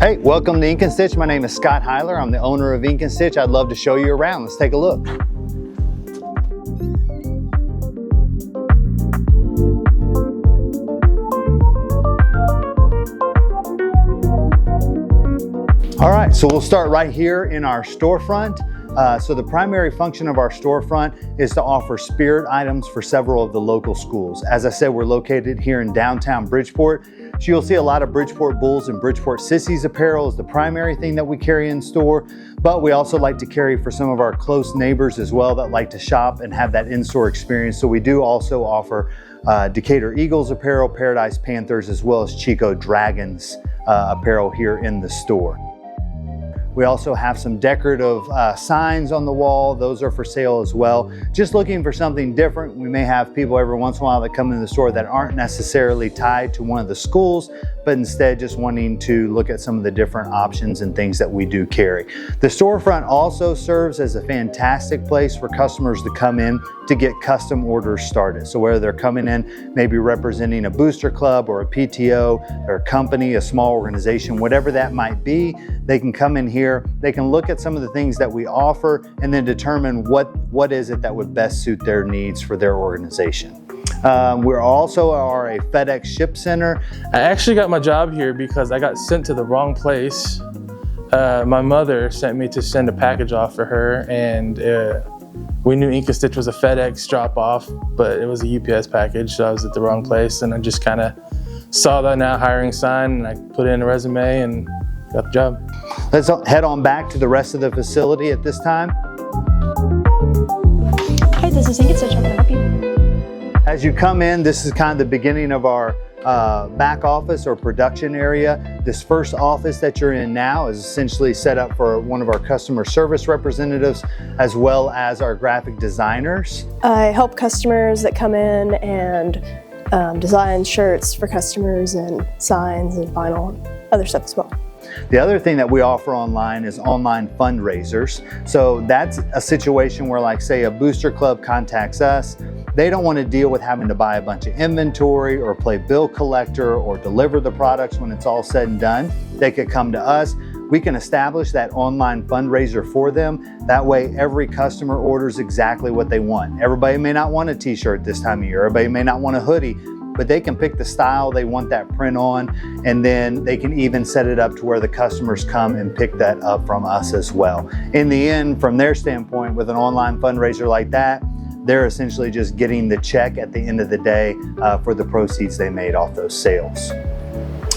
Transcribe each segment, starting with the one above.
Hey, welcome to Ink and Stitch. My name is Scott Heiler. I'm the owner of Ink and Stitch. I'd love to show you around. Let's take a look. All right, so we'll start right here in our storefront. So the primary function of our storefront is to offer spirit items for several of the local schools. As I said, we're located here in downtown Bridgeport. So you'll see a lot of Bridgeport Bulls and Bridgeport Sissies apparel is the primary thing that we carry in store, but we also like to carry for some of our close neighbors as well that like to shop and have that in-store experience. So we do also offer Decatur Eagles apparel, Paradise Panthers, as well as Chico Dragons apparel here in the store. We also have some decorative signs on the wall. Those are for sale as well. Just looking for something different. We may have people every once in a while that come into the store that aren't necessarily tied to one of the schools, but instead just wanting to look at some of the different options and things that we do carry. The storefront also serves as a fantastic place for customers to come in to get custom orders started. So whether they're coming in, maybe representing a booster club or a PTO or a company, a small organization, whatever that might be, they can come in here. They can look at some of the things that we offer and then determine what is it that would best suit their needs for their organization. We also are a FedEx ship center. I actually got my job here because I got sent to the wrong place. My mother sent me to send a package off for her, and we knew Ink and Stitch was a FedEx drop off, but it was a UPS package, so I was at the wrong place, and I just kind of saw that now hiring sign, and I put in a resume and got the job. Let's head on back to the rest of the facility at this time. Hi, this is Ink and Stitch. How can I help you? As you come in, this is kind of the beginning of our back office or production area. This first office that you're in now is essentially set up for one of our customer service representatives as well as our graphic designers. I help customers that come in and design shirts for customers and signs and vinyl and other stuff as well. The other thing that we offer online is online fundraisers. So that's a situation where, like, say a booster club contacts us. They don't want to deal with having to buy a bunch of inventory or play bill collector or deliver the products when it's all said and done. They could come to us. We can establish that online fundraiser for them. That way every customer orders exactly what they want. Everybody may not want a t-shirt this time of year. Everybody may not want a hoodie, but they can pick the style they want that print on, and then they can even set it up to where the customers come and pick that up from us as well. In the end, from their standpoint, with an online fundraiser like that, they're essentially just getting the check at the end of the day for the proceeds they made off those sales.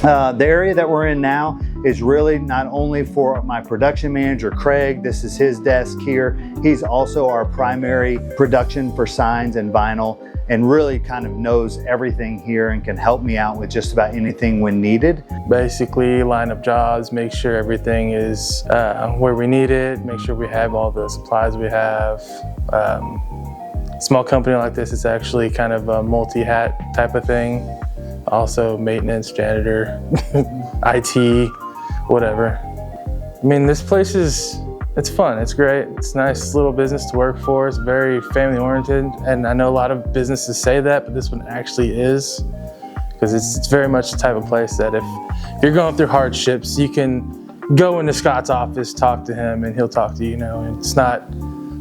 The area that we're in now is really not only for my production manager, Craig. This is his desk here. He's also our primary production for signs and vinyl, and really kind of knows everything here and can help me out with just about anything when needed. Basically line up jobs, make sure everything is where we need it, make sure we have all the supplies we have. Small company like this is actually kind of a multi-hat type of thing. Also maintenance, janitor, IT, whatever. I mean, this place it's fun, it's great. It's a nice little business to work for. It's very family oriented. And I know a lot of businesses say that, but this one actually is. Because it's very much the type of place that if you're going through hardships, you can go into Scott's office, talk to him, and he'll talk to you, and it's not,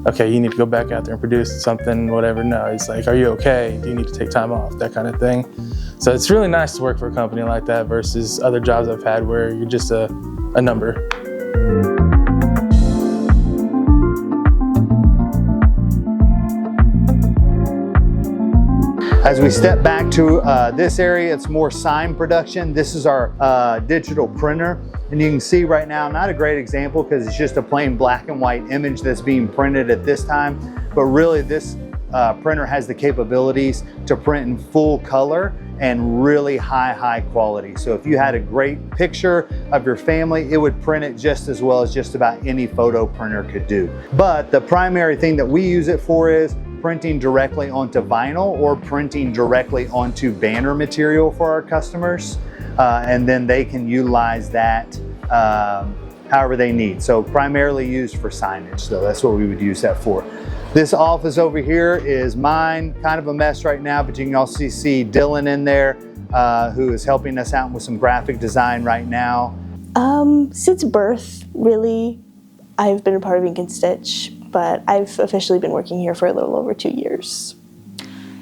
okay, you need to go back out there and produce something, whatever. No, it's like, are you okay? Do you need to take time off? That kind of thing. So it's really nice to work for a company like that versus other jobs I've had where you're just a number. As we step back to this area, it's more sign production. This is our digital printer. And you can see right now, not a great example because it's just a plain black and white image that's being printed at this time. But really this printer has the capabilities to print in full color and really high quality. So if you had a great picture of your family, it would print it just as well as just about any photo printer could do. But the primary thing that we use it for is printing directly onto vinyl or printing directly onto banner material for our customers. And then they can utilize that however they need. So primarily used for signage. So that's what we would use that for. This office over here is mine, kind of a mess right now, but you can also see Dylan in there, who is helping us out with some graphic design right now. Since birth, really, I've been a part of Ink and Stitch, but I've officially been working here for a little over 2 years.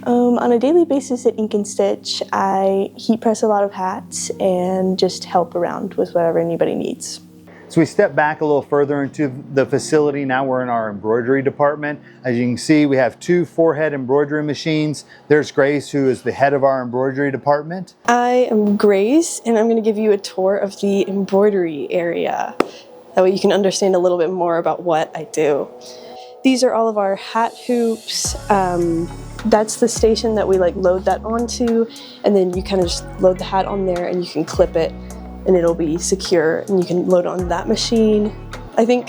On a daily basis at Ink and Stitch, I heat press a lot of hats and just help around with whatever anybody needs. So we step back a little further into the facility. Now we're in our embroidery department. As you can see, we have 2 4-head embroidery machines. There's Grace, who is the head of our embroidery department. I am Grace, and I'm going to give you a tour of the embroidery area. That way you can understand a little bit more about what I do. These are all of our hat hoops. That's the station that we load that onto, and then you kind of just load the hat on there and you can clip it and it'll be secure and you can load on that machine. I think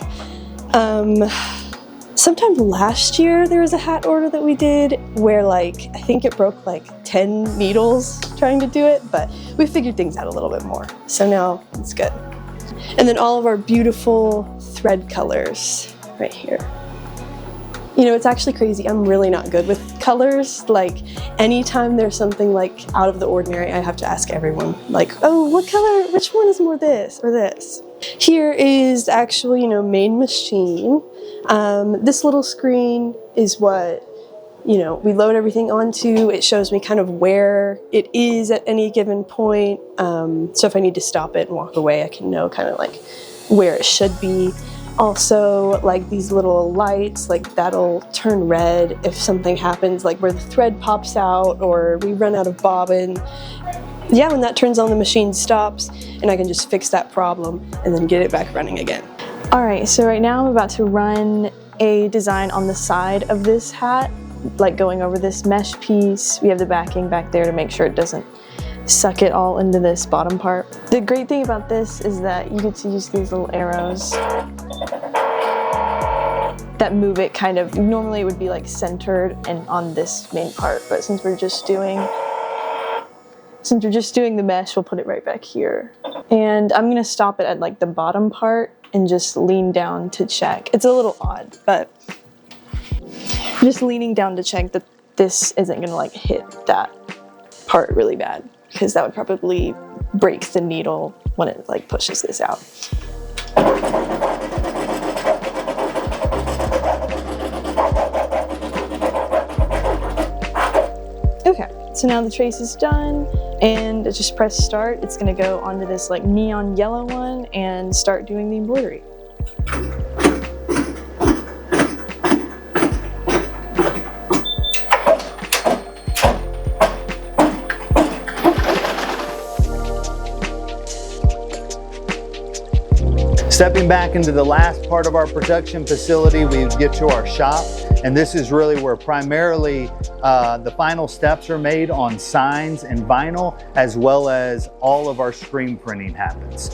sometime last year there was a hat order that we did where I think it broke 10 needles trying to do it, but we figured things out a little bit more. So now it's good. And then all of our beautiful thread colors right here. You know, it's actually crazy. I'm really not good with colors. Anytime there's something out of the ordinary, I have to ask everyone, oh, what color, which one is more this or this? Here is actually, main machine. This little screen is what, we load everything onto. It shows me kind of where it is at any given point. So if I need to stop it and walk away, I can know kind of where it should be. Also, these little lights, that'll turn red if something happens, where the thread pops out or we run out of bobbin. Yeah, when that turns on, the machine stops and I can just fix that problem and then get it back running again. All right, so right now I'm about to run a design on the side of this hat, going over this mesh piece. We have the backing back there to make sure it doesn't suck it all into this bottom part. The great thing about this is that you get to use these little arrows that move it kind of, normally it would be centered and on this main part, but since we're just doing the mesh, we'll put it right back here. And I'm gonna stop it at the bottom part and just lean down to check. It's a little odd, but just leaning down to check that this isn't gonna hit that part really bad, because that would probably break the needle when it pushes this out. Okay, so now the trace is done and just press start. It's gonna go onto this neon yellow one and start doing the embroidery. Stepping back into the last part of our production facility, we get to our shop, and this is really where primarily the final steps are made on signs and vinyl, as well as all of our screen printing happens.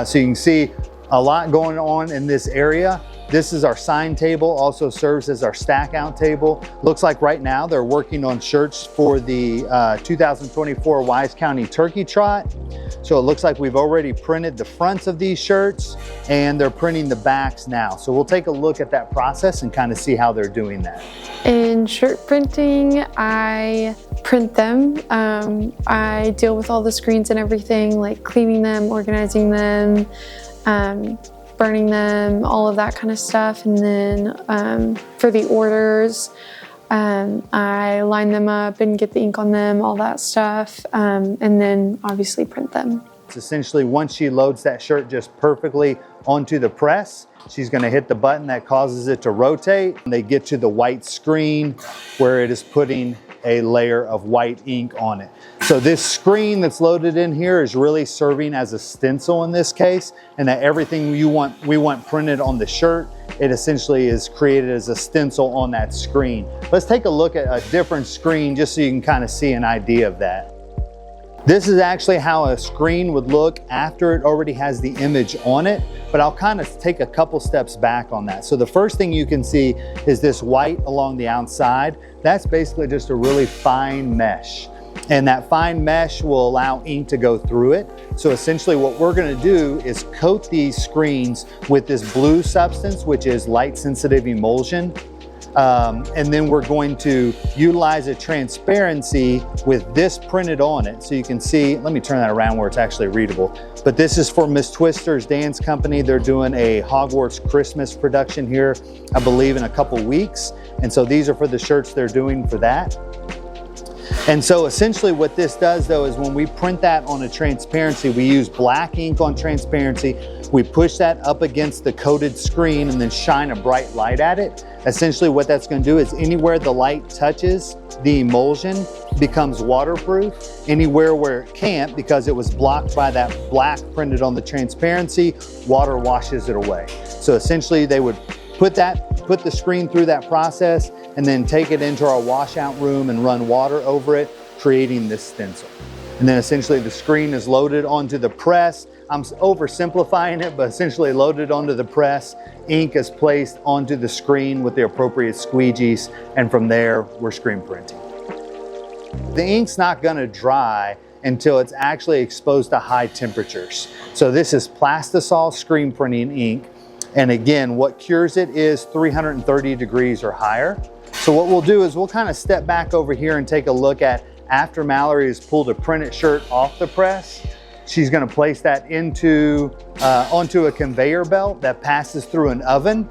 So you can see a lot going on in this area. This is our sign table, also serves as our stack out table. Looks like right now they're working on shirts for the 2024 Wise County Turkey Trot. So it looks like we've already printed the fronts of these shirts and they're printing the backs now. So we'll take a look at that process and kind of see how they're doing that. In shirt printing, I print them. I deal with all the screens and everything, like cleaning them, organizing them, burning them, all of that kind of stuff. And then for the orders, I line them up and get the ink on them, all that stuff, and then obviously print them. It's essentially once she loads that shirt just perfectly onto the press, she's going to hit the button that causes it to rotate. And they get to the white screen where it is putting a layer of white ink on it. So this screen that's loaded in here is really serving as a stencil in this case, and that everything we want printed on the shirt, it essentially is created as a stencil on that screen. Let's take a look at a different screen just so you can kind of see an idea of that. This is actually how a screen would look after it already has the image on it, but I'll kind of take a couple steps back on that. So the first thing you can see is this white along the outside. That's basically just a really fine mesh. And that fine mesh will allow ink to go through it. So essentially what we're gonna do is coat these screens with this blue substance, which is light sensitive emulsion. And then we're going to utilize a transparency with this printed on it. So you can see, let me turn that around where it's actually readable. But this is for Miss Twister's dance company. They're doing a Hogwarts Christmas production here, I believe in a couple weeks. And so these are for the shirts they're doing for that. And so essentially what this does though is when we print that on a transparency, we use black ink on transparency, we push that up against the coated screen and then shine a bright light at it. Essentially what that's going to do is anywhere the light touches, the emulsion becomes waterproof. Anywhere where it can't, because it was blocked by that black printed on the transparency, water washes it away. So essentially they would put the screen through that process and then take it into our washout room and run water over it, creating this stencil. And then essentially the screen is loaded onto the press. I'm oversimplifying it, but essentially loaded onto the press. Ink is placed onto the screen with the appropriate squeegees, and from there, we're screen printing. The ink's not gonna dry until it's actually exposed to high temperatures. So this is plastisol screen printing ink. And again, what cures it is 330 degrees or higher. So what we'll do is we'll kind of step back over here and take a look at after Mallory has pulled a printed shirt off the press. She's going to place that onto a conveyor belt that passes through an oven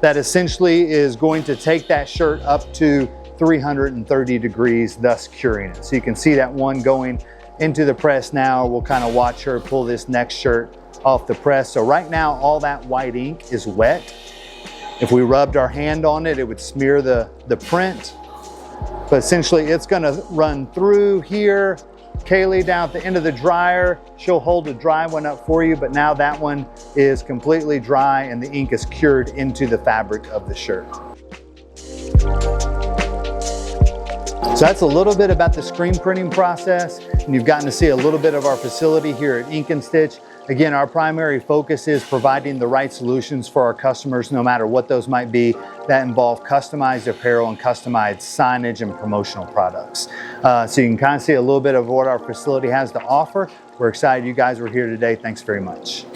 that essentially is going to take that shirt up to 330 degrees, thus curing it. So you can see that one going into the press now. We'll kind of watch her pull this next shirt off the press. So right now, all that white ink is wet. If we rubbed our hand on it, it would smear the print. But essentially, it's gonna run through here. Kaylee down at the end of the dryer, she'll hold a dry one up for you, but now that one is completely dry and the ink is cured into the fabric of the shirt. So that's a little bit about the screen printing process, and you've gotten to see a little bit of our facility here at Ink & Stitch. Again, our primary focus is providing the right solutions for our customers, no matter what those might be, that involve customized apparel and customized signage and promotional products. So you can kind of see a little bit of what our facility has to offer. We're excited you guys were here today. Thanks very much.